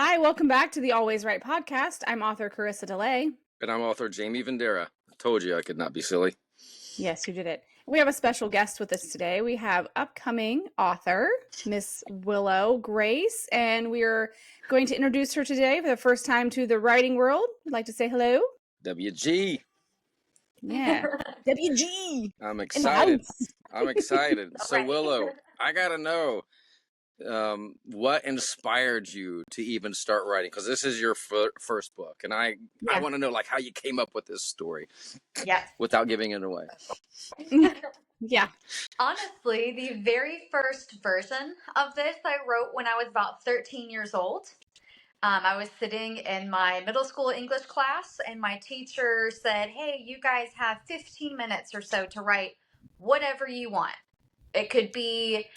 Hi, welcome back to the Always Right podcast. I'm author Karisa DeLay. And I'm author Jaime Vendera. I told you I could not be silly. Yes, you did it. We have a special guest with us today. We have upcoming author, Miss Willow Grace, and we are going to introduce her today for the first time to the writing world. Would like to say hello? WG. Yeah. WG. I'm In the excited. house. I'm excited. So, Right. Willow, I got to know what inspired you to even start writing? Because this is your first book. And I Yeah. want to know, like, how you came up with this story Yes. without giving it away. Yeah. Honestly, the very first version of this I wrote when I was about 13 years old. I was sitting in my middle school English class, and my teacher said, "Hey, you guys have 15 minutes or so to write whatever you want. It could be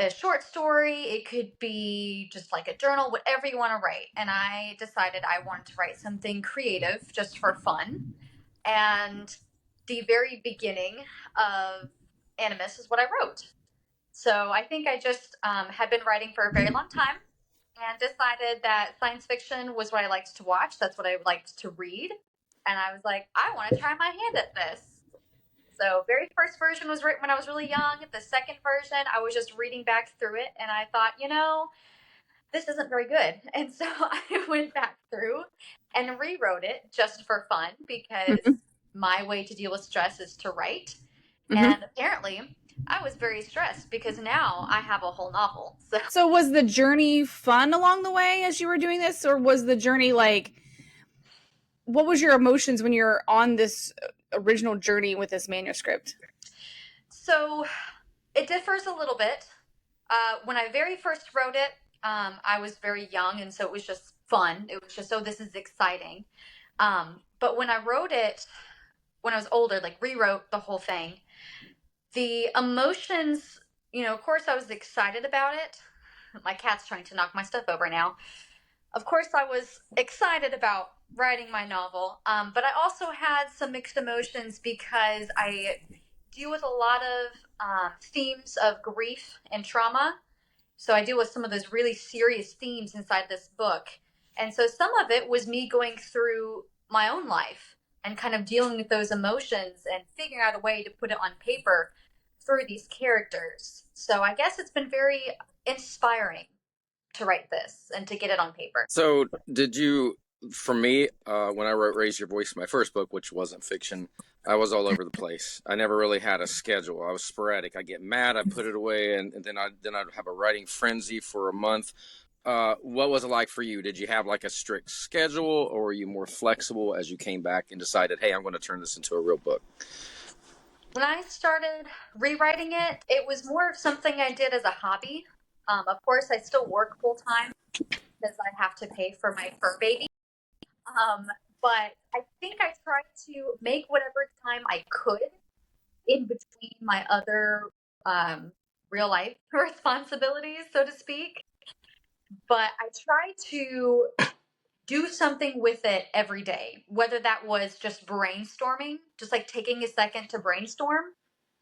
a short story, it could be just like a journal, whatever you want to write." And I decided I wanted to write something creative just for fun. And the very beginning of Animus is what I wrote. So I think I just had been writing for a very long time and decided that science fiction was what I liked to watch. That's what I liked to read. And I was like, I want to try my hand at this. So very first version was written when I was really young. The second version, I was just reading back through it. And I thought, this isn't very good. And so I went back through and rewrote it just for fun because my way to deal with stress is to write. And apparently I was very stressed because now I have a whole novel. So was the journey fun along the way as you were doing this? Or was the journey what was your emotions when you're on this original journey with this manuscript? So it differs a little bit. When I very first wrote it, I was very young, and so it was just fun. It was just, oh, this is exciting. But when I wrote it, when I was older, like rewrote the whole thing, the emotions, of course I was excited about it. My cat's trying to knock my stuff over now. Of course I was excited about writing my novel, but I also had some mixed emotions because I deal with a lot of themes of grief and trauma. So I deal with some of those really serious themes inside this book. And so some of it was me going through my own life and kind of dealing with those emotions and figuring out a way to put it on paper through these characters. So I guess it's been very inspiring to write this and to get it on paper. So, did you, for me, when I wrote Raise Your Voice, my first book, which wasn't fiction, I was all over the place. I never really had a schedule. I was sporadic. I get mad, I put it away, and then I'd have a writing frenzy for a month. What was it like for you? Did you have like a strict schedule, or were you more flexible as you came back and decided, hey, I'm going to turn this into a real book? When I started rewriting it, it was more of something I did as a hobby. Of course, I still work full time because I have to pay for my fur baby. But I think I tried to make whatever time I could in between my other real life responsibilities, so to speak. But I tried to do something with it every day, whether that was just brainstorming, just like taking a second to brainstorm,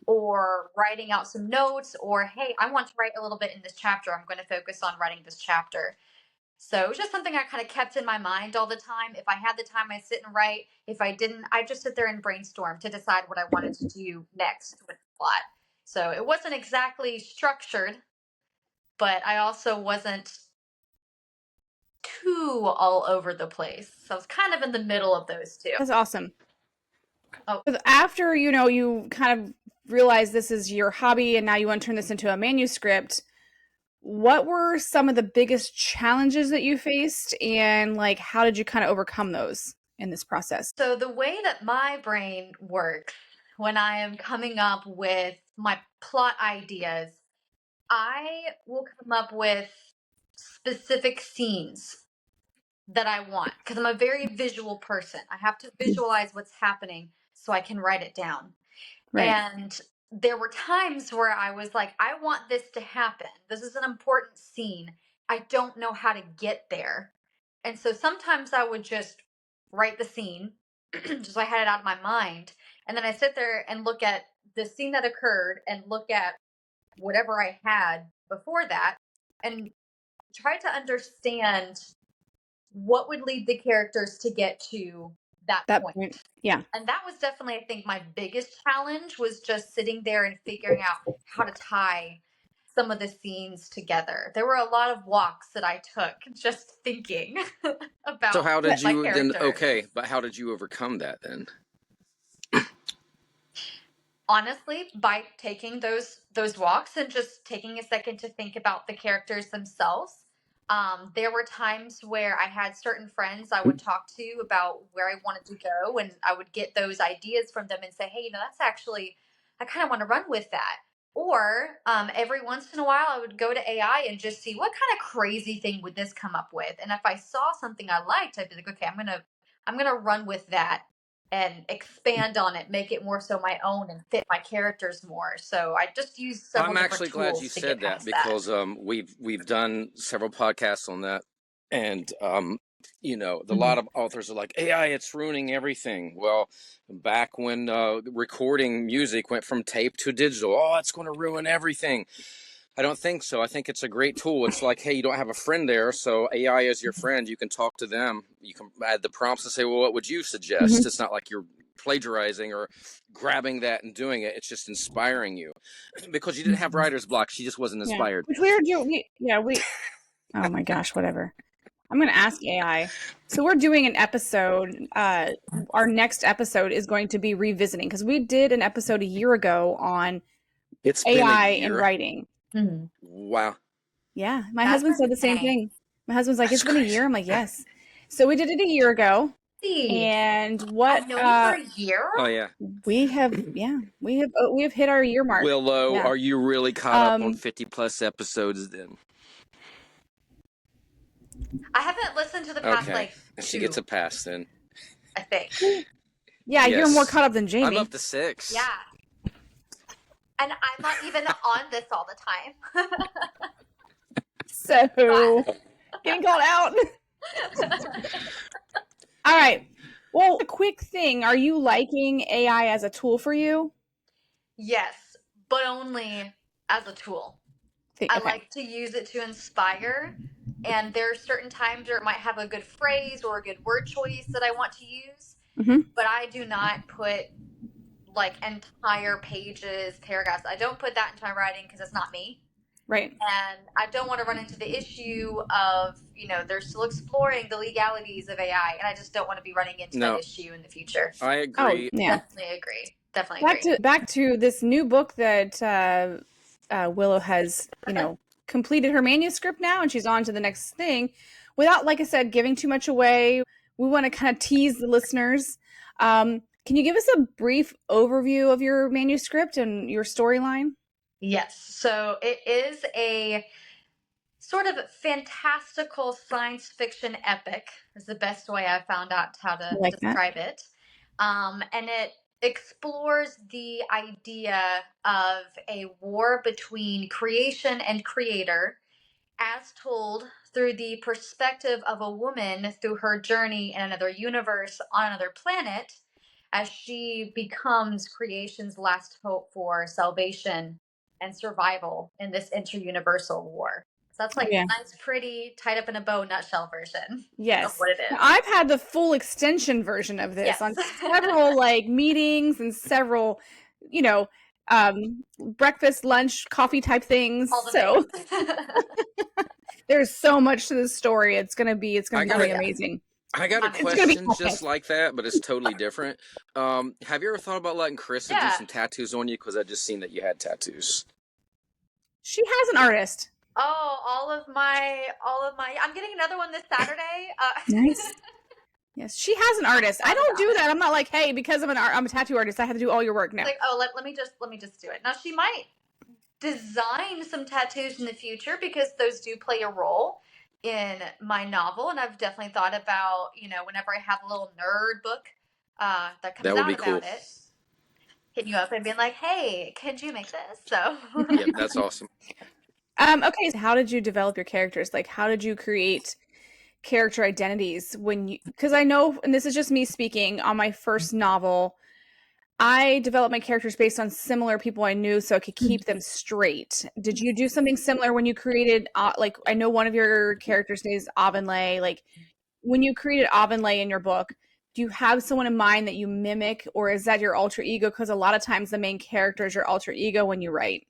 or writing out some notes, or hey, I want to write a little bit in this chapter. I'm going to focus on writing this chapter. So it was just something I kind of kept in my mind all the time. If I had the time, I'd sit and write. If I didn't, I'd just sit there and brainstorm to decide what I wanted to do next with the plot. So it wasn't exactly structured, but I also wasn't too all over the place. So I was kind of in the middle of those two. That's awesome. Oh. After, you kind of realize this is your hobby and now you want to turn this into a manuscript, what were some of the biggest challenges that you faced, and how did you kind of overcome those in this process? So the way that my brain works when I am coming up with my plot ideas, I will come up with specific scenes that I want because I'm a very visual person. I have to visualize what's happening so I can write it down. Right. And there were times where I was like, I want this to happen. This is an important scene. I don't know how to get there. And so sometimes I would just write the scene, just so I had it out of my mind. And then I sit there and look at the scene that occurred and look at whatever I had before that and try to understand what would lead the characters to get to that That point. point. Yeah. And that was definitely, I think, my biggest challenge, was just sitting there and figuring out how to tie some of the scenes together. There were a lot of walks that I took just thinking about So how did my you then? character. Okay, but how did you overcome that then? Honestly, by taking those walks and just taking a second to think about the characters themselves. There were times where I had certain friends I would talk to about where I wanted to go, and I would get those ideas from them and say, hey, that's actually, I kind of want to run with that. Or every once in a while, I would go to AI and just see what kind of crazy thing would this come up with. And if I saw something I liked, I'd be like, okay, I'm gonna run with that and expand on it, make it more so my own and fit my characters more. So I just use several I'm different actually glad you tools to said get that past because we've done several podcasts on that, and a lot of authors are like, AI, it's ruining everything. Well, back when recording music went from tape to digital, oh, it's going to ruin everything. I don't think so. I think it's a great tool. It's like, hey, you don't have a friend there, so AI is your friend. You can talk to them. You can add the prompts and say, well, what would you suggest? It's not like you're plagiarizing or grabbing that and doing it. It's just inspiring you. Because you didn't have writer's block. She just wasn't inspired. Which we oh my gosh, whatever. I'm going to ask AI. So we're doing an episode. Our next episode is going to be revisiting, because we did an episode a year ago on It's AI been a year. and writing. Wow. Yeah. My husband said the same thing. My husband's like, That's it's been a year. I'm like, yes. So we did it a year ago. And what I've known you for a year? Oh yeah. we have hit our year mark. Willow, Yeah. are you really caught up on 50 plus episodes then? I haven't listened to the past She gets a pass then. I think. Yeah, Yes. you're more caught up than Jamie. I'm up to 6. Yeah. And I'm not even on this all the time. So getting called out. All right. Well, a quick thing. Are you liking AI as a tool for you? Yes, but only as a tool. Okay. I like to use it to inspire, and there are certain times where it might have a good phrase or a good word choice that I want to use, but I do not put like entire pages, paragraphs. I don't put that into my writing because it's not me. Right. And I don't want to run into the issue of, they're still exploring the legalities of AI, and I just don't want to be running into that issue in the future. I agree. Oh, yeah. Definitely agree. Back to this new book that Willow has, completed her manuscript now, and she's on to the next thing. Without, like I said, giving too much away, we want to kind of tease the listeners. Can you give us a brief overview of your manuscript and your storyline? Yes. So it is a sort of fantastical science fiction epic, is the best way I've found out how to describe it. And it explores the idea of a war between creation and creator, as told through the perspective of a woman through her journey in another universe on another planet, as she becomes creation's last hope for salvation and survival in this interuniversal war. So that's like a nice, pretty, tied up in a bow nutshell version of what it is. Now, I've had the full extension version of this on several meetings and several, breakfast, lunch, coffee type things. So there's so much to this story. It's gonna be really amazing. I got a question just like that, but it's totally different. Have you ever thought about letting Karisa do some tattoos on you? Because I just seen that you had tattoos. She has an artist. Oh, all of my. I'm getting another one this Saturday. Nice. Yes, she has an artist. I don't do that. I'm not like, hey, because I'm a tattoo artist, I have to do all your work now. Like, let me just do it. Now she might design some tattoos in the future because those do play a role in my novel, and I've definitely thought about, whenever I have a little nerd book that comes out about it, hitting you up and being like, hey, could you make this? So yeah, that's awesome. Okay, so how did you develop your characters? Like, how did you create character identities because I know, and this is just me speaking, on my first novel, I developed my characters based on similar people I knew so I could keep them straight. Did you do something similar when you created, I know one of your characters' name is Avonlea, when you created Avonlea in your book, do you have someone in mind that you mimic, or is that your alter ego? Because a lot of times the main character is your alter ego when you write.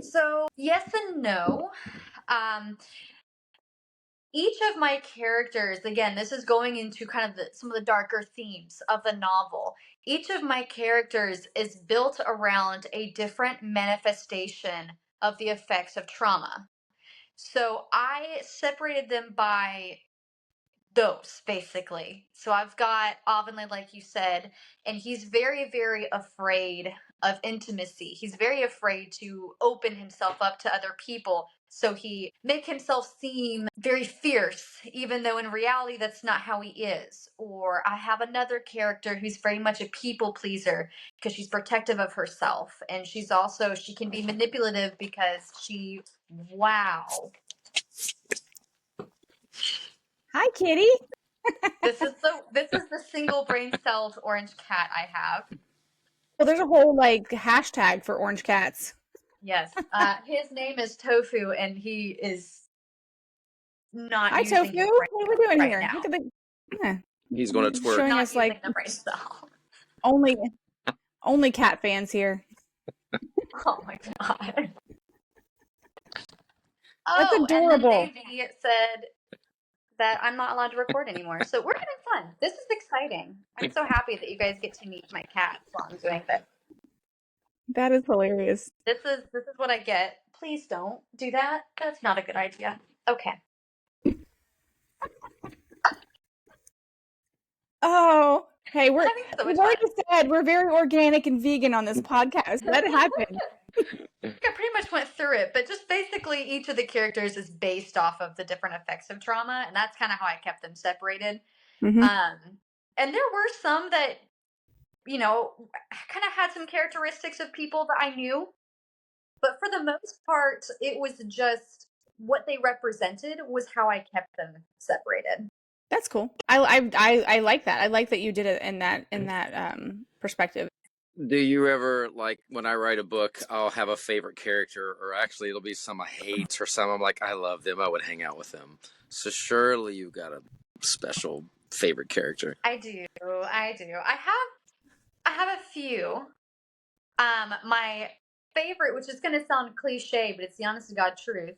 So yes and no. Each of my characters, again, this is going into kind of some of the darker themes of the novel. Each of my characters is built around a different manifestation of the effects of trauma. So I separated them by those, basically. So I've got Avonlea, like you said, and he's very, very afraid of intimacy. He's very afraid to open himself up to other people. So he make himself seem very fierce, even though in reality that's not how he is. Or I have another character who's very much a people pleaser because she's protective of herself. And she can be manipulative because wow. Hi, kitty. This is the single brain celled orange cat I have. Well, there's a whole hashtag for orange cats. Yes. His name is Tofu, and he is not Hi, using Tofu. his What are we doing right here? now. Look at the. Yeah. He's going to twerk. Showing Not us using the brain cell. only cat fans here. Oh my god. That's adorable. And then Davey said that I'm not allowed to record anymore. So we're having fun. This is exciting. I'm so happy that you guys get to meet my cats while I'm doing this. That is hilarious. This is what I get. Please don't do that. That's not a good idea. Okay. Oh, hey, We've already said we're very organic and vegan on this podcast. Let it happen. I pretty much went through it, but just basically each of the characters is based off of the different effects of trauma, and that's kind of how I kept them separated. Mm-hmm. And there were some that, kind of had some characteristics of people that I knew, but for the most part, it was just what they represented was how I kept them separated. That's cool. I like that. I like that you did it in that perspective. Do you ever, when I write a book, I'll have a favorite character, or actually it'll be some I hate or some I'm like, I love them, I would hang out with them. So surely you've got a special favorite character. I do. I have a few. My favorite, which is going to sound cliche, but it's the honest to God truth,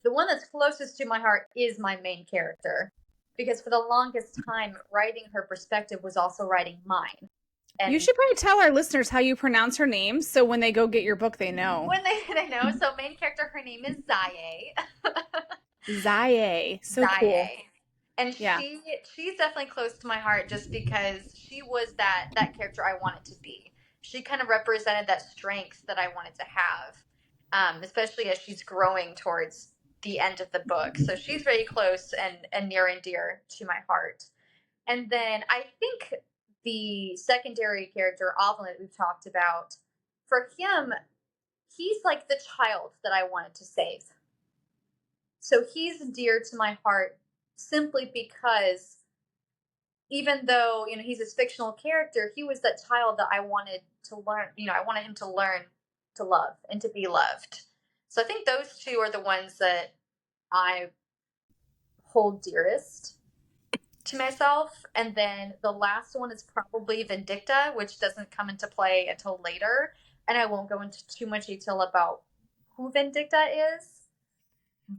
the one that's closest to my heart is my main character. Because for the longest time, writing her perspective was also writing mine. And you should probably tell our listeners how you pronounce her name, so when they go get your book, they know. When they know. So main character, her name is Zaye. Zaye. So Zaye. cool. And she's definitely close to my heart just because she was that character I wanted to be. She kind of represented that strength that I wanted to have, especially as she's growing towards the end of the book. So she's very close and near and dear to my heart. And then I think the secondary character, Avonlea, that we've talked about, for him, he's like the child that I wanted to save. So he's dear to my heart simply because even though, he's this fictional character, he was that child that I wanted to learn, I wanted him to learn to love and to be loved. So I think those two are the ones that I hold dearest to myself. And then the last one is probably Vindicta, which doesn't come into play until later. And I won't go into too much detail about who Vindicta is.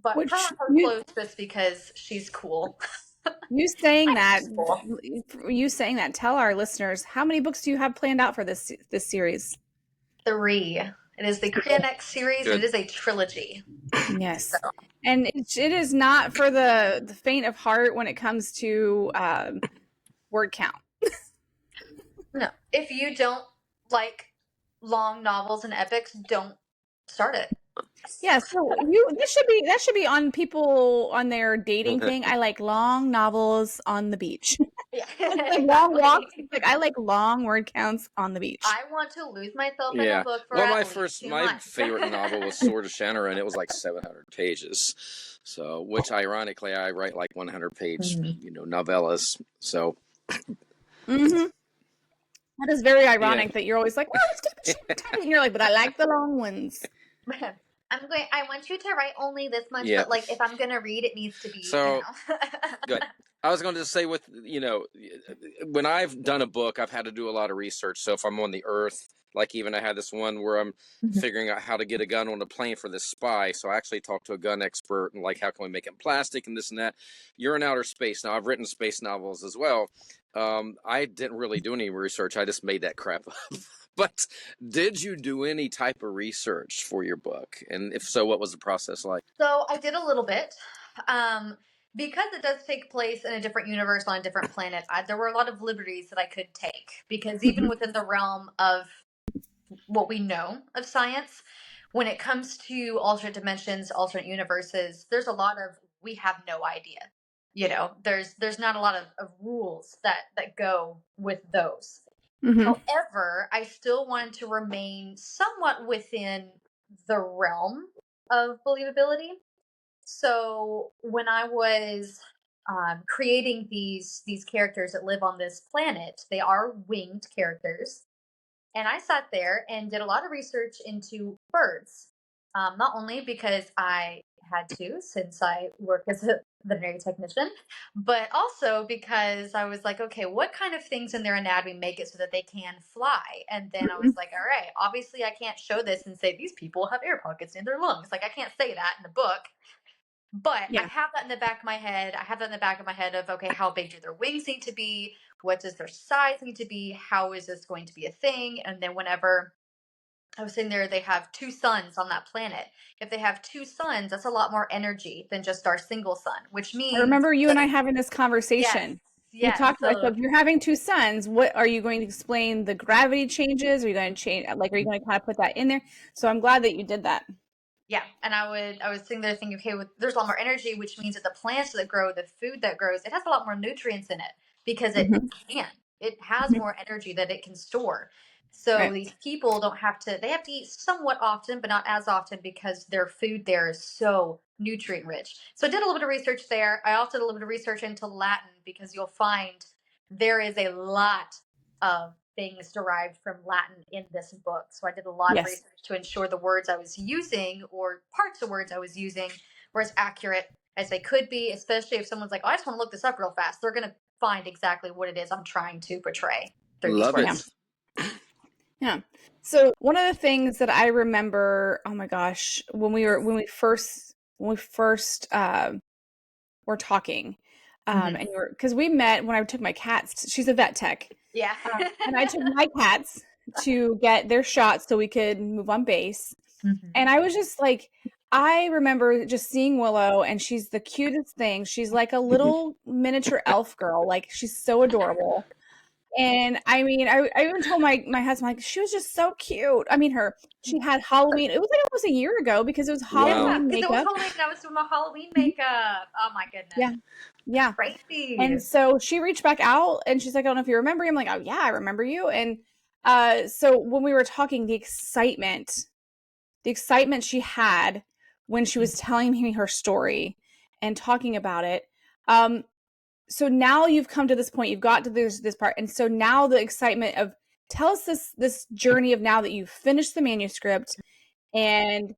But her close just because she's cool. You saying that, tell our listeners, how many books do you have planned out for this series? 3. It is the Krianex series. Good. It is a trilogy. Yes. So. And it is not for the faint of heart when it comes to word count. No. If you don't like long novels and epics, don't start it. Yeah, so that should be on people on their dating thing. I like long novels on the beach. Yeah. Like long walks. I like long word counts on the beach. I want to lose myself in a book for my favorite novel was Sword of Shannara, and it was like 700 pages. So, which ironically, I write like 100-page, novellas. So, that is very ironic that you're always like, oh, it's and you're like, but I like the long ones. I want you to write only this much, but if I'm gonna read, it needs to be. So, good. I was going to say with, when I've done a book, I've had to do a lot of research. So if I'm on the earth, like even I had this one where I'm figuring out how to get a gun on a plane for this spy. So I actually talked to a gun expert and like, how can we make it in plastic and this and that. You're in outer space. Now I've written space novels as well. I didn't really do any research. I just made that crap up. But did you do any type of research for your book? And if so, what was the process like? So I did a little bit. Because it does take place in a different universe on a different planet, there were a lot of liberties that I could take. Because even within the realm of what we know of science, when it comes to alternate dimensions, alternate universes, there's a lot of we have no idea. There's not a lot of rules that go with those. However, I still wanted to remain somewhat within the realm of believability. So when I was creating these characters that live on this planet, they are winged characters, and I sat there and did a lot of research into birds. Not only because I had to, since I work as a veterinary technician, but also because I was like, okay, what kind of things in their anatomy make it so that they can fly? And then I was like, all right, obviously I can't show this and say these people have air pockets in their lungs. Like, I can't say that in the book. But I have that in the back of my head. I have that in the back of my head of, okay, how big do their wings need to be? What does their size need to be? How is this going to be a thing? And then whenever I was sitting there, they have 2 suns on that planet. If they have 2 suns, that's a lot more energy than just our single sun, which means... I remember you and I having this conversation. Yes. We talked about, so if you're having 2 suns, what are you going to explain the gravity changes? Are you going to change, like, are you going to kind of put that in there? So I'm glad that you did that. Yeah, and I was sitting there thinking, okay, there's a lot more energy, which means that the plants that grow, the food that grows, it has a lot more nutrients in it because it has more energy that it can store. So these people don't have to, they have to eat somewhat often, but not as often because their food there is so nutrient rich. So I did a little bit of research there. I also did a little bit of research into Latin because you'll find there is a lot of things derived from Latin in this book. So I did a lot of research to ensure the words I was using or parts of words I was using were as accurate as they could be, especially if someone's like, oh, I just want to look this up real fast. They're going to find exactly what it is I'm trying to portray through these words. Yeah. So one of the things that I remember, oh my gosh, when we first were talking, and because we met when I took my cats, she's a vet tech. Yeah. And I took my cats to get their shots so we could move on base. And I was just like, I remember just seeing Willow, and she's the cutest thing. She's like a little miniature elf girl. Like, she's so adorable. And I mean, I even told my husband, like, she was just so cute. I mean, she had Halloween. It was like almost a year ago because it was Halloween makeup. It was Halloween. I was doing my Halloween makeup. Oh my goodness. Yeah. Crazy. And so she reached back out and she's like, I don't know if you remember me. I'm like, oh yeah, I remember you. And so when we were talking, the excitement she had when she was telling me her story and talking about it. So now you've come to this point, you've got to this part. And so now the excitement of, tell us this journey of now that you've finished the manuscript, and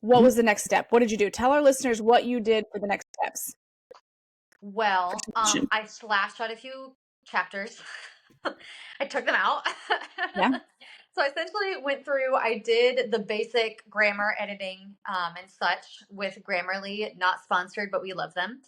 what was the next step? What did you do? Tell our listeners what you did for the next steps. Well, I slashed out a few chapters. I took them out. Yeah. So I essentially went through, I did the basic grammar editing and such with Grammarly, not sponsored, but we love them.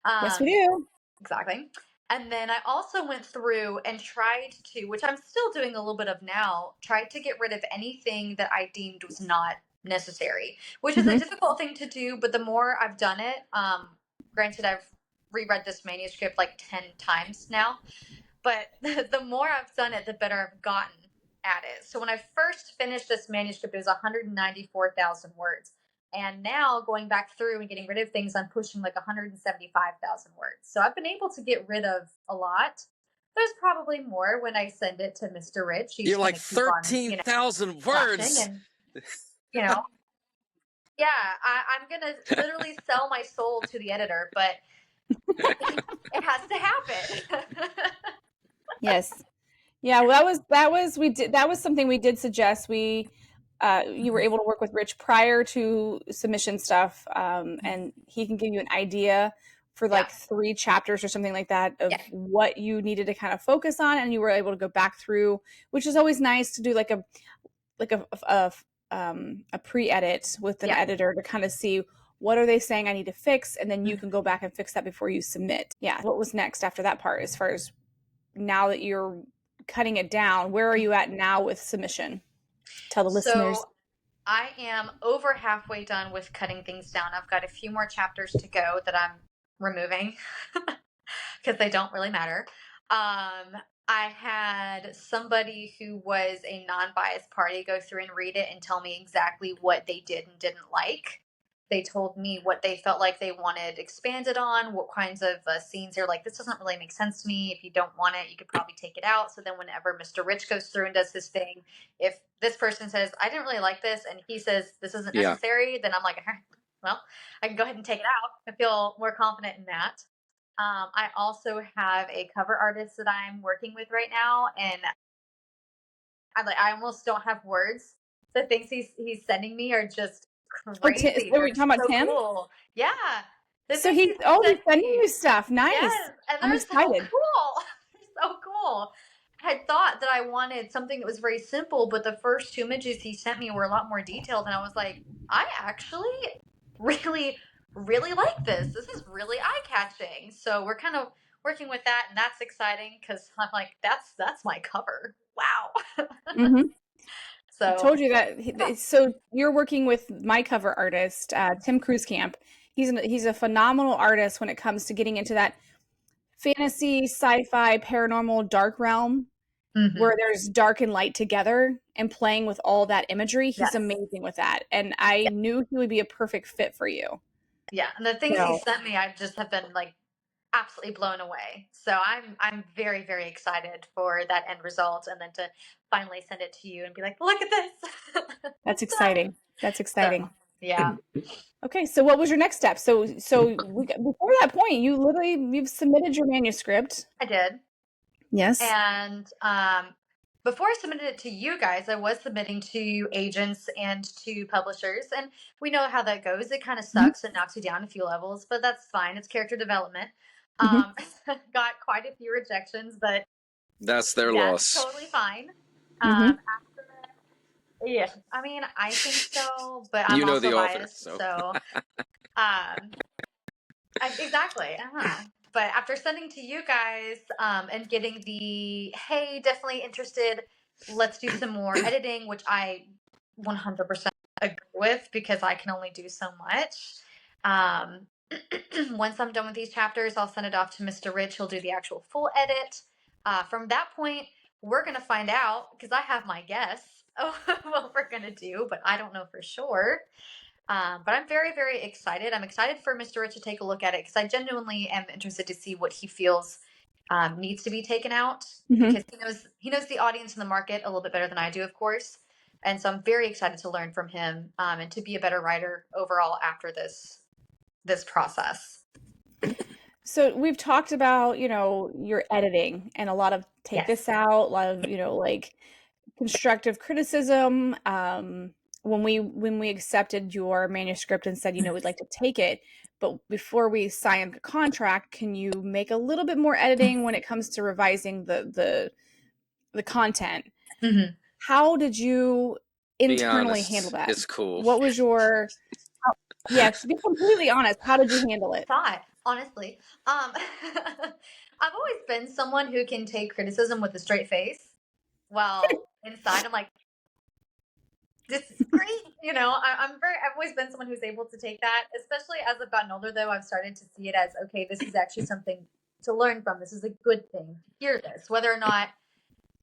Yes, we do. Exactly. And then I also went through and tried to, which I'm still doing a little bit of now, tried to get rid of anything that I deemed was not necessary, which is a difficult thing to do. But the more I've done it, granted, I've reread this manuscript like 10 times now, but the more I've done it, the better I've gotten at it. So when I first finished this manuscript, it was 194,000 words. And now going back through and getting rid of things, I'm pushing like 175,000 words. So I've been able to get rid of a lot. There's probably more when I send it to Mr. Rich. You're like 13,000 words. And, yeah, I'm going to literally sell my soul to the editor, but it has to happen. Yes. Yeah, well, that was something we did suggest. You were able to work with Rich prior to submission stuff, and he can give you an idea for like 3 chapters or something like that of what you needed to kind of focus on, and you were able to go back through, which is always nice to do like a pre-edit with an editor to kind of see what are they saying I need to fix, and then you can go back and fix that before you submit. Yeah. What was next after that part, as far as now that you're cutting it down, where are you at now with submission? Tell the listeners. So I am over halfway done with cutting things down. I've got a few more chapters to go that I'm removing because they don't really matter. I had somebody who was a non-biased party go through and read it and tell me exactly what they did and didn't like. They told me what they felt like they wanted expanded on, what kinds of scenes they're like, this doesn't really make sense to me. If you don't want it, you could probably take it out. So then whenever Mr. Rich goes through and does his thing, if this person says, I didn't really like this, and he says, this isn't necessary, then I'm like, well, I can go ahead and take it out. I feel more confident in that. I also have a cover artist that I'm working with right now, and I almost don't have words. The things he's sending me are just crazy. Are we talking about Tim? Cool. Yeah. So he's sending you stuff. Nice. Yes, and they're so cool. They're so cool. I had thought that I wanted something that was very simple, but the first 2 images he sent me were a lot more detailed, and I was like, I actually really, really like this. This is really eye-catching. So we're kind of working with that, and that's exciting because I'm like, that's my cover. Wow. Mm-hmm. So I told you that. So you're working with my cover artist, Tim Kruzkamp. He's a phenomenal artist when it comes to getting into that fantasy, sci-fi, paranormal, dark realm, where there's dark and light together and playing with all that imagery. He's amazing with that. And I knew he would be a perfect fit for you. Yeah. And the things he sent me, I just have been like absolutely blown away. So I'm very, very excited for that end result, and then to finally send it to you and be like, look at this. That's exciting. That's exciting. So, yeah. Okay, so what was your next step? So before that point, you've submitted your manuscript. I did. Yes. And before I submitted it to you guys, I was submitting to agents and to publishers, and we know how that goes. It kind of sucks and knocks you down a few levels, but that's fine. It's character development. Got quite a few rejections, but that's their loss. Totally fine. After that, yeah, I mean, I think so, but I'm also biased, so exactly. But after sending to you guys and getting the, hey, definitely interested, let's do some more editing, which I 100% agree with because I can only do so much. Once I'm done with these chapters, I'll send it off to Mr. Rich. He'll do the actual full edit. From that point, we're going to find out, because I have my guess of what we're going to do, but I don't know for sure. But I'm very, very excited. I'm excited for Mr. Rich to take a look at it because I genuinely am interested to see what he feels needs to be taken out, because he knows the audience and the market a little bit better than I do, of course. And so I'm very excited to learn from him and to be a better writer overall after this process. So we've talked about, your editing and a lot of take this out, a lot of, like constructive criticism. When we accepted your manuscript and said, we'd like to take it, but before we sign the contract, can you make a little bit more editing when it comes to revising the content? How did you internally handle that? It's cool. What was your to be completely honest, how did you handle it? Honestly, I've always been someone who can take criticism with a straight face. Well, inside I'm like, this is great. I've always been someone who's able to take that, especially as I've gotten older, though. I've started to see it as, okay, this is actually something to learn from. This is a good thing to hear this. Whether or not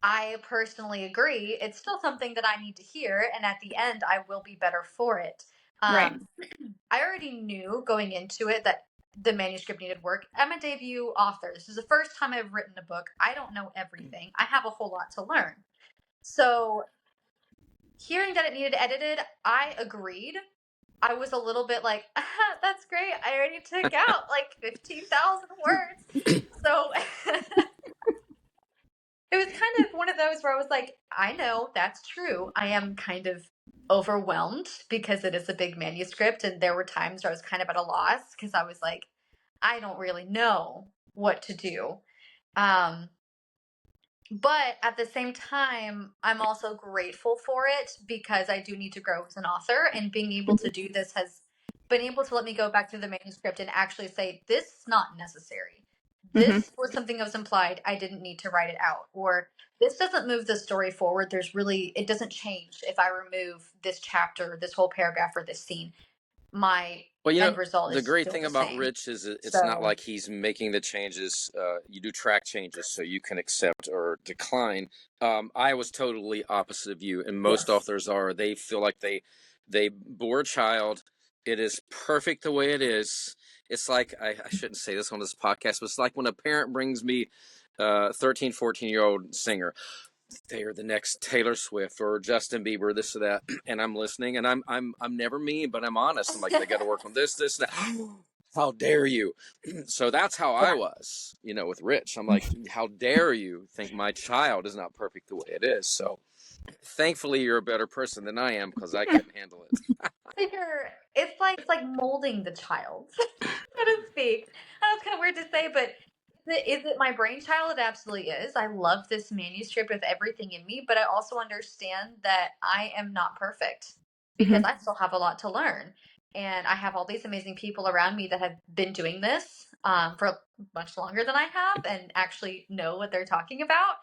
I personally agree, it's still something that I need to hear. And at the end, I will be better for it. Right. I already knew going into it that the manuscript needed work. I'm a debut author. This is the first time I've written a book. I don't know everything. I have a whole lot to learn. So hearing that it needed edited, I agreed. I was a little bit like, that's great. I already took out like 15,000 words. So it was kind of one of those where I was like, I know that's true. I am kind of overwhelmed because it is a big manuscript. And there were times where I was kind of at a loss because I was like, I don't really know what to do. Um, but at the same time, I'm also grateful for it because I do need to grow as an author, and being able to do this has been able to let me go back through the manuscript and actually say, this is not necessary. Mm-hmm. This was something that was implied. I didn't need to write it out. Or this doesn't move the story forward. It doesn't change if I remove this chapter, this whole paragraph, or this scene. My Well, end result the is great still thing the about same. Rich is it's not So, like he's making the changes. You do track changes, so you can accept or decline. I was totally opposite of you, and most yes. authors are. They feel like they bore a child. It is perfect the way it is. It's like I shouldn't say this on this podcast, but it's like when a parent brings me 13, 14-year-old singer. They are the next Taylor Swift or Justin Bieber, this or that, and I'm listening, and I'm never mean, but I'm honest. I'm like, they got to work on this, this, and that. How dare you? So that's how I was, with Rich. I'm like, how dare you think my child is not perfect the way it is? So thankfully, you're a better person than I am because I couldn't handle it. It's like molding the child, so to speak. I know it's kind of weird to say, but is it my brainchild? It absolutely is. I love this manuscript with everything in me, but I also understand that I am not perfect because Mm-hmm. I still have a lot to learn. And I have all these amazing people around me that have been doing this for much longer than I have and actually know what they're talking about.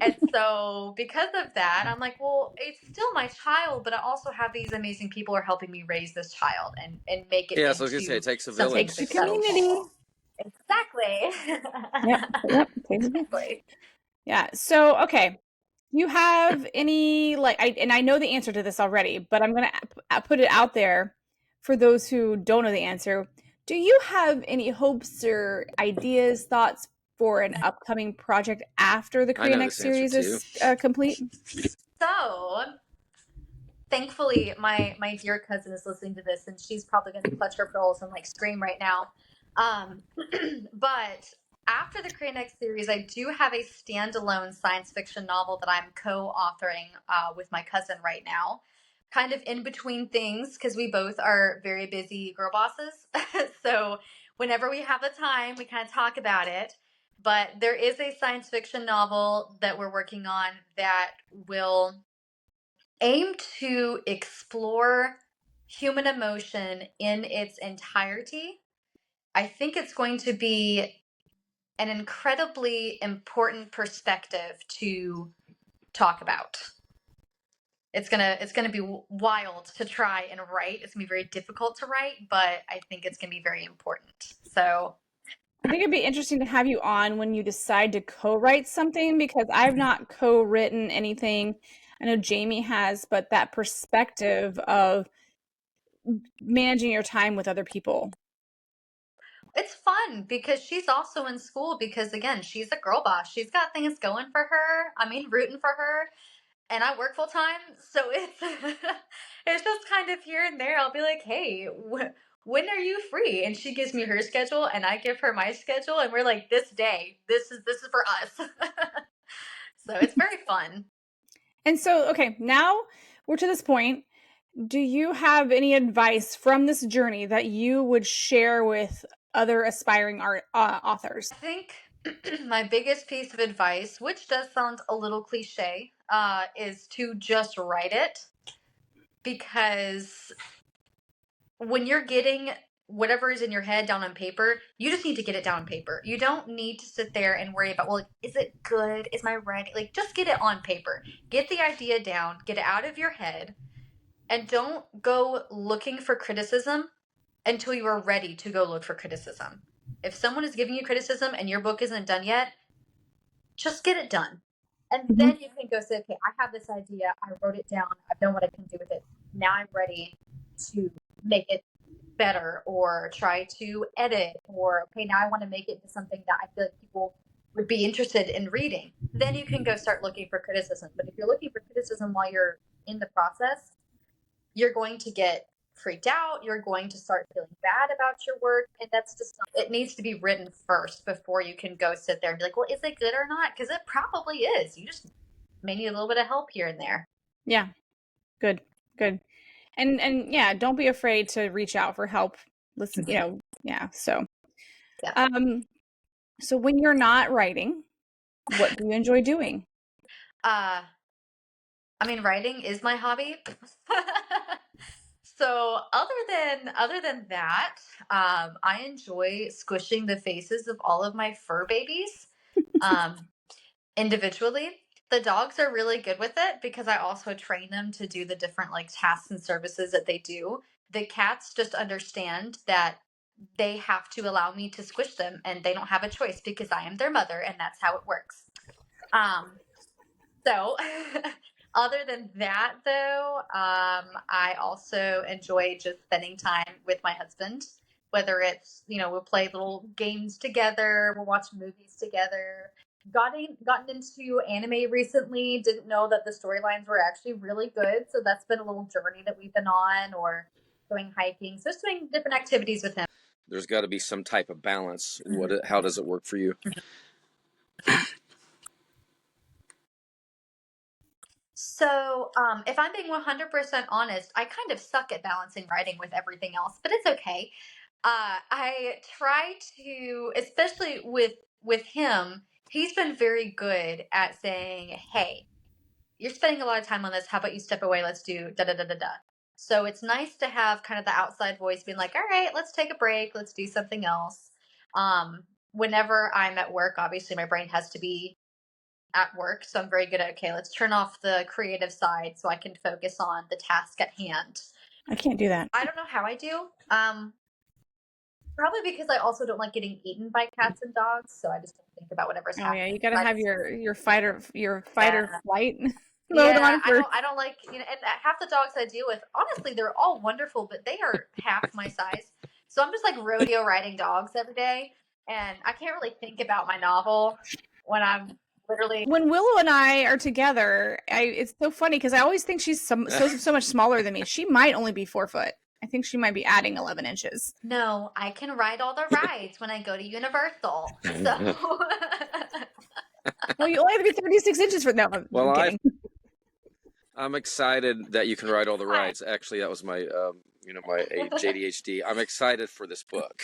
And so, because of that, I'm like, well, it's still my child, but I also have these amazing people who are helping me raise this child and make it Yeah, so I was gonna say it into takes a something Takes a village. community. successful. Exactly. Yep. Yep. Exactly. Yeah. So, okay. You have any I know the answer to this already, but I'm gonna put it out there for those who don't know the answer. Do you have any hopes or ideas, thoughts for an upcoming project after the I Korean know X this answer series too. is complete? So, thankfully, my dear cousin is listening to this, and she's probably going to clutch her pearls and like scream right now. Um, but after the Korean X series, I do have a standalone science fiction novel that I'm co-authoring with my cousin right now. Kind of in between things because we both are very busy girl bosses. So whenever we have the time, we kind of talk about it. But there is a science fiction novel that we're working on that will aim to explore human emotion in its entirety. I think it's going to be an incredibly important perspective to talk about. It's gonna be wild to try and write. It's gonna be very difficult to write, but I think it's gonna be very important. So I think it'd be interesting to have you on when you decide to co-write something because I've not co-written anything. I know Jamie has, but that perspective of managing your time with other people. it's fun because she's also in school because again, she's a girl boss. She's got things going for her. I mean, rooting for her. And I work full time, so it's it's just kind of here and there. I'll be like, "Hey, when are you free?" And she gives me her schedule, and I give her my schedule, and we're like, "This day, this is for us." So it's very fun. And so, okay, now we're to this point. Do you have any advice from this journey that you would share with other aspiring art authors? I think my biggest piece of advice, which does sound a little cliche, is to just write it because when you're getting whatever is in your head down on paper, you just need to get it down on paper. You don't need to sit there and worry about, well, is it good? Is my writing like just get it on paper. Get the idea down, get it out of your head, and don't go looking for criticism until you are ready to go look for criticism. If someone is giving you criticism and your book isn't done yet, just get it done. And Mhm. then you can go say, okay, I have this idea. I wrote it down. I know what I can do with it. Now I'm ready to make it better or try to edit or okay now I want to make it into something that I feel like people would be interested in reading. Then you can go start looking for criticism. But if you're looking for criticism while you're in the process, you're going to get freaked out, you're going to start feeling bad about your work, and that's just not, it needs to be written first before you can go sit there and be like, well, is it good or not? Because it probably is. You just may need a little bit of help here and there. Yeah, good, good. And yeah, don't be afraid to reach out for help. Listen, yeah. So Yeah. So when you're not writing, what do you enjoy doing? I mean, writing is my hobby. So other than that, I enjoy squishing the faces of all of my fur babies individually. The dogs are really good with it because I also train them to do the different like tasks and services that they do. The cats just understand that they have to allow me to squish them and they don't have a choice because I am their mother and that's how it works. Um, so, other than that, though, I also enjoy just spending time with my husband. Whether it's we'll play little games together, we'll watch movies together. Gotten into anime recently. Didn't know that the storylines were actually really good, so that's been a little journey that we've been on, or going hiking. So just doing different activities with him. There's got to be some type of balance. How does it work for you? So, if I'm being 100% honest, I kind of suck at balancing writing with everything else, but it's okay. I try to, especially with him, he's been very good at saying, "Hey, you're spending a lot of time on this. How about you step away? Let's do da da da da da." So it's nice to have kind of the outside voice being like, "All right, let's take a break. Let's do something else." Whenever I'm at work, obviously my brain has to be at work, so I'm very good at, okay, let's turn off the creative side so I can focus on the task at hand. I can't do that. I don't know how I do. Probably because I also don't like getting eaten by cats and dogs, so I just don't think about whatever's Oh happening. yeah, you got to have your fight or Yeah. flight mode Yeah, on for. I don't like, and half the dogs I deal with, honestly, they're all wonderful, but they are half my size. So I'm just like rodeo riding dogs every day, and I can't really think about my novel when I'm literally. When Willow and I are together, it's so funny because I always think she's so much smaller than me. She might only be 4 foot. I think she might be adding 11 inches. No, I can ride all the rides when I go to Universal. So Well, you only have to be 36 inches for no. I'm kidding. I'm excited that you can ride all the rides. Actually, that was my my ADHD. I'm excited for this book.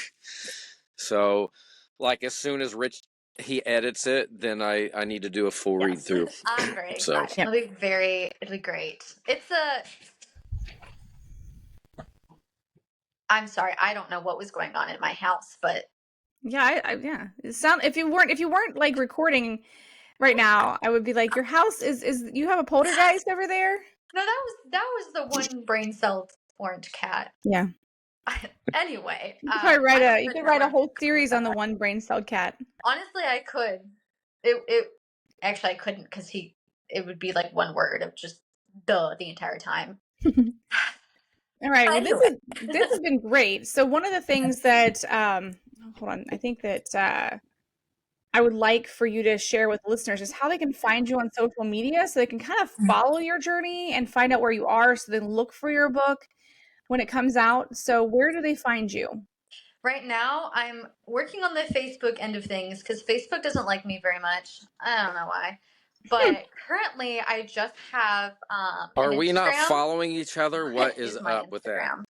So, like as soon as Rich he edits it, then I need to do a full read through. I'm very excited. It'll be great. I'm sorry, I don't know what was going on in my house, but yeah, yeah. If you weren't like recording right now, I would be like, your house is you have a poltergeist over there? No, that was the one brain celled orange cat. Yeah. Anyway, you could write a whole series on the one brain celled cat. Honestly, I could. It actually I couldn't because it would be like one word of just the entire time. All right. Well, this has been great. So one of the things that hold on, I think that I would like for you to share with listeners is how they can find you on social media so they can kind of follow your journey and find out where you are so they can look for your book when it comes out. So where do they find you? Right now, I'm working on the Facebook end of things because Facebook doesn't like me very much. I don't know why. But currently, I just have Are we Instagram. not following each other? What is up with that?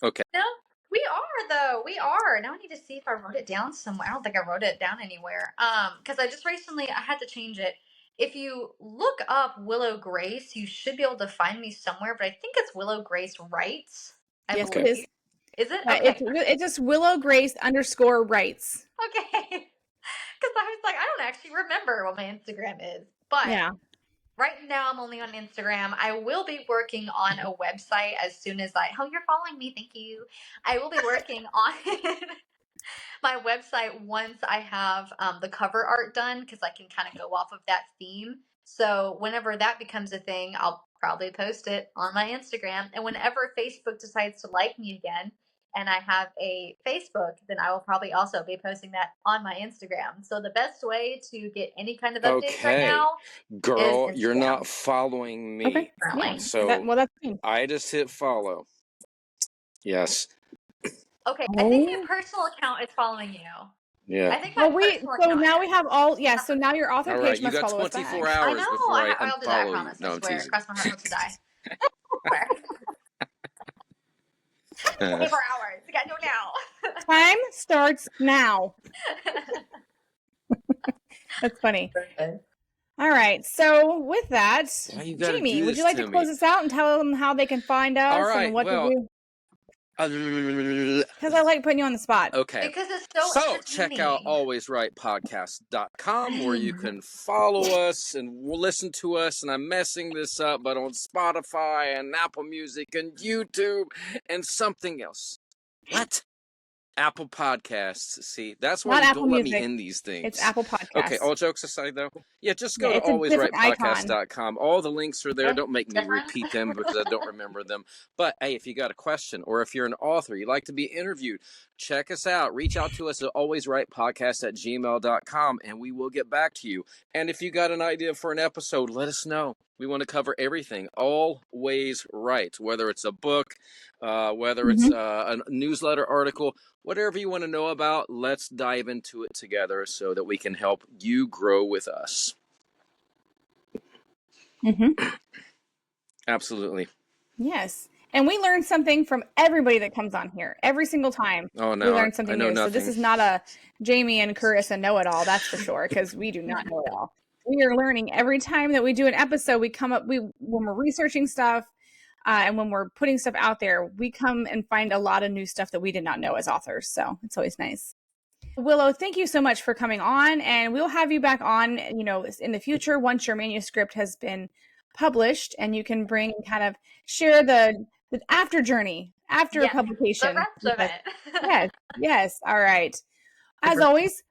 Okay. No, we are though. We are. Now I need to see if I wrote it down somewhere. I don't think I wrote it down anywhere. Because I just recently I had to change it. If you look up Willow Grace, you should be able to find me somewhere. But I think it's Willow Grace Writes. I believe. It is. Is it? Okay. It's just Willow Grace _ Writes. Okay. Because I was like, I don't actually remember what my Instagram is. But yeah. Right now, I'm only on Instagram. I will be working on a website as soon as oh, you're following me. Thank you. I will be working on my website once I have the cover art done because I can kind of go off of that theme. So whenever that becomes a thing, I'll probably post it on my Instagram. And whenever Facebook decides to like me again, and I have a Facebook, then I will probably also be posting that on my Instagram. So the best way to get any kind of updates right now, girl, you're not following me. Okay. Yeah. So that's fine. I just hit follow. Yes. Okay. I think my personal account is following you. Yeah. I think my personal account now we have all. Yeah. So now your author page must follow us back. You got 24 hours before I I'll do that. I unfollow promise. you. No, I swear. Cross my heart, hope to die. 24 hours. You gotta do it now. Time starts now. That's funny. Perfect. All right. So with that, Why you gotta Jaime, do would this you like to to me? close us out and tell them how they can find us All right. and what to Well, do? Because I like putting you on the spot. okay. Because it's so check out entertaining. alwaysrightpodcast.com where you can follow us and listen to us. And I'm messing this up, but on Spotify and Apple Music and YouTube and something else. What? Apple Podcasts. See, that's why Not you Apple don't let me Music. in these things. It's Apple Podcasts. Okay, all jokes aside, though, yeah, just go Yeah, to it's a different alwaysrightpodcast.com. All the links are there. It's Don't make me different. repeat them because I don't remember them. But hey, if you got a question or if you're an author, you'd like to be interviewed, check us out. Reach out to us at alwaysrightpodcast@gmail.com and we will get back to you. And if you got an idea for an episode, let us know. We want to cover everything. Always right. Whether it's a book, whether it's a newsletter article, whatever you want to know about, let's dive into it together so that we can help you grow with us. Absolutely. Yes. And we learn something from everybody that comes on here. Every single time Oh, no, we learn something I know new. nothing. So this is not a Jaime and Karisa know-it-all, that's for sure, because we do not know it all. We are learning every time that we do an episode. We come up, when we're researching stuff and when we're putting stuff out there, we come and find a lot of new stuff that we did not know as authors. So it's always nice. Willow, thank you so much for coming on, and we'll have you back on, in the future once your manuscript has been published, and you can bring kind of share the after journey after Yes, publication. the rest of it. Yes. All right. As always,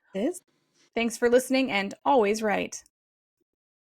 thanks for listening, and always right.